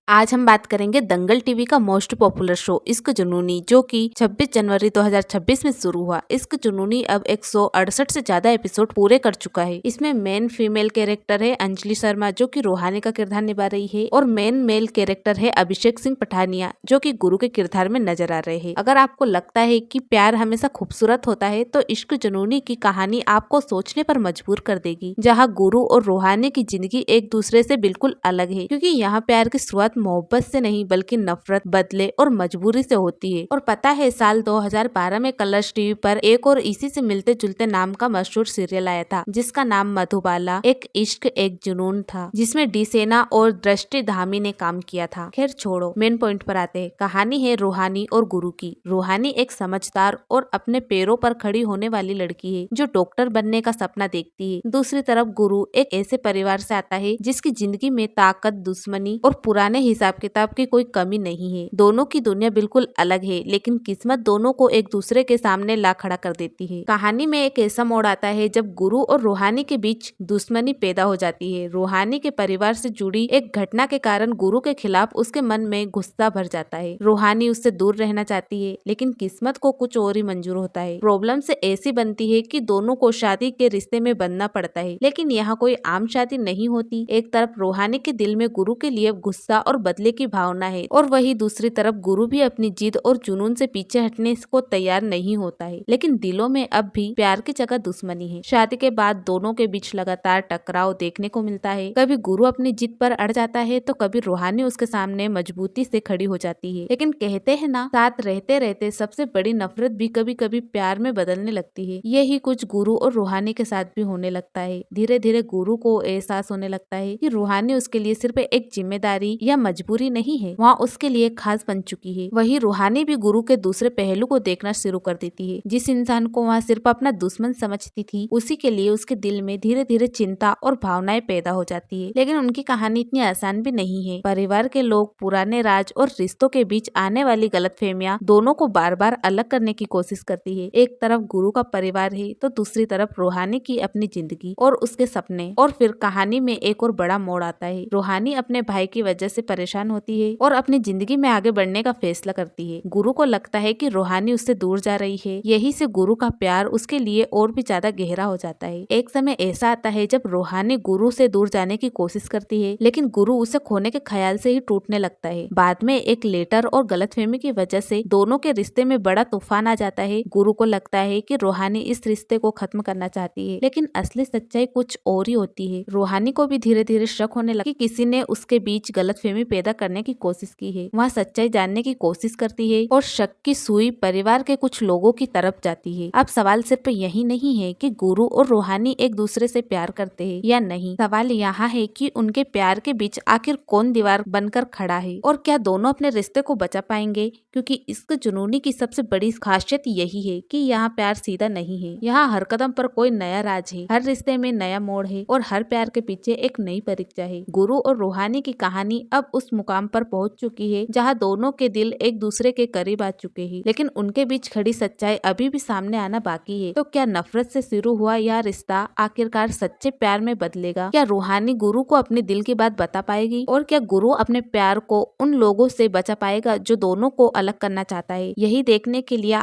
आज हम बात करेंगे दंगल टीवी का मोस्ट पॉपुलर शो इश्क जुनूनी, जो कि 26 जनवरी 2026 में शुरू हुआ। इश्क जुनूनी अब 168 से ज्यादा एपिसोड पूरे कर चुका है। इसमें मेन फीमेल कैरेक्टर है अंजलि शर्मा, जो कि रूहानी का किरदार निभा रही है, और मेन मेल कैरेक्टर है अभिषेक सिंह पठानिया, जो कि गुरु के किरदार में नजर आ रहे हैं। अगर आपको लगता है कि प्यार हमेशा खूबसूरत होता है, तो इश्क जुनूनी की कहानी आपको सोचने पर मजबूर कर देगी, जहाँ गुरु और रूहानी की जिंदगी एक दूसरे से बिल्कुल अलग है। क्योंकि यहाँ प्यार की शुरुआत मोहब्बत से नहीं बल्कि नफरत, बदले और मजबूरी से होती है। और पता है, साल 2012 में कलर्स टीवी पर एक और इसी से मिलते जुलते नाम का मशहूर सीरियल आया था, जिसका नाम मधुबाला एक इश्क एक जुनून था, जिसमें डी सेना और दृष्टि धामी ने काम किया था। खैर छोड़ो, मेन पॉइंट पर आते हैं। कहानी है रूहानी और गुरु की। रूहानी एक समझदार और अपने पैरों पर खड़ी होने वाली लड़की है, जो डॉक्टर बनने का सपना देखती है। दूसरी तरफ गुरु एक ऐसे परिवार से आता है जिसकी जिंदगी में ताकत, दुश्मनी और पुराने हिसाब किताब की कोई कमी नहीं है। दोनों की दुनिया बिल्कुल अलग है, लेकिन किस्मत दोनों को एक दूसरे के सामने ला खड़ा कर देती है। कहानी में एक ऐसा मोड़ आता है जब गुरु और रूहानी के बीच दुश्मनी पैदा हो जाती है। रूहानी के परिवार से जुड़ी एक घटना के कारण गुरु के खिलाफ उसके मन में गुस्सा भर जाता है। रूहानी उससे दूर रहना चाहती है, लेकिन किस्मत को कुछ और ही मंजूर होता है। प्रॉब्लम से ऐसी बनती है कि दोनों को शादी के रिश्ते में बंधना पड़ता है, लेकिन यहाँ कोई आम शादी नहीं होती। एक तरफ रूहानी के दिल में गुरु के लिए गुस्सा और बदले की भावना है, और वही दूसरी तरफ गुरु भी अपनी जिद और जुनून से पीछे हटने को तैयार नहीं होता है। लेकिन दिलों में अब भी प्यार की जगह दुश्मनी है। शादी के बाद दोनों के बीच लगातार टकराव देखने को मिलता है। कभी गुरु अपनी जिद पर अड़ जाता है, तो कभी रूहानी उसके सामने मजबूती से खड़ी हो जाती है। लेकिन कहते हैं ना, साथ रहते रहते सबसे बड़ी नफरत भी कभी कभी प्यार में बदलने लगती है। यही कुछ गुरु और रूहानी के साथ भी होने लगता है। धीरे धीरे गुरु को एहसास होने लगता है कि रूहानी उसके लिए सिर्फ एक जिम्मेदारी या मजबूरी नहीं है, वहाँ उसके लिए खास बन चुकी है। वही रूहानी भी गुरु के दूसरे पहलू को देखना शुरू कर देती है। जिस इंसान को वहाँ सिर्फ अपना दुश्मन समझती थी, उसी के लिए उसके दिल में धीरे धीरे चिंता और भावनाएं पैदा हो जाती है। लेकिन उनकी कहानी इतनी आसान भी नहीं है। परिवार के लोग, पुराने राज और रिश्तों के बीच आने वाली गलतफहमियां दोनों को बार बार अलग करने की कोशिश करती है। एक तरफ गुरु का परिवार है, तो दूसरी तरफ रूहानी की अपनी जिंदगी और उसके सपने। और फिर कहानी में एक और बड़ा मोड़ आता है। रूहानी अपने भाई की वजह से परेशान होती है और अपनी जिंदगी में आगे बढ़ने का फैसला करती है। गुरु को लगता है कि रूहानी उससे दूर जा रही है। यही से गुरु का प्यार उसके लिए और भी ज्यादा गहरा हो जाता है। एक समय ऐसा आता है जब रूहानी गुरु से दूर जाने की कोशिश करती है, लेकिन गुरु उसे खोने के ख्याल से ही टूटने लगता है। बाद में एक लेटर और गलतफहमी की वजह से दोनों के रिश्ते में बड़ा तूफान आ जाता है। गुरु को लगता है कि रूहानी इस रिश्ते को खत्म करना चाहती है, लेकिन असली सच्चाई कुछ और ही होती है। रूहानी को भी धीरे धीरे शक होने लगा कि किसी ने उसके बीच गलतफहमी पैदा करने की कोशिश की है। वह सच्चाई जानने की कोशिश करती है और शक की सुई परिवार के कुछ लोगों की तरफ जाती है। अब सवाल सिर्फ यही नहीं है कि गुरु और रूहानी एक दूसरे से प्यार करते हैं या नहीं। सवाल यहाँ है कि उनके प्यार के बीच आखिर कौन दीवार बनकर खड़ा है, और क्या दोनों अपने रिश्ते को बचा पाएंगे। क्योंकि इश्क जुनूनी की सबसे बड़ी खासियत यही है कि यहाँ प्यार सीधा नहीं है। यहाँ हर कदम पर कोई नया राज है, हर रिश्ते में नया मोड़ है, और हर प्यार के पीछे एक नई परीक्षा है। गुरु और रूहानी की कहानी अब उस मुकाम पर पहुंच चुकी है जहां दोनों के दिल एक दूसरे के करीब आ चुके हैं, लेकिन उनके बीच खड़ी सच्चाई अभी भी सामने आना बाकी है। तो क्या नफरत से शुरू हुआ यह रिश्ता आखिरकार सच्चे प्यार में बदलेगा? क्या रूहानी गुरु को अपने दिल की बात बता पाएगी, और क्या गुरु अपने प्यार को उन लोगों से बचा पाएगा जो दोनों को अलग करना चाहता है? यही देखने के लिए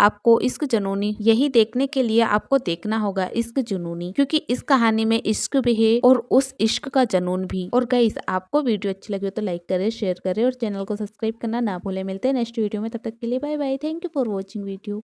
आपको देखना होगा इश्क जुनूनी, क्योंकि इस कहानी में इश्क भी है और उस इश्क का जुनून भी। और गाइस, आपको वीडियो अच्छी लगी हो तो लाइक करें, शेयर करें और चैनल को सब्सक्राइब करना ना भूलें। मिलते हैं नेक्स्ट वीडियो में, तब तक के लिए bye bye. Thank you for watching video.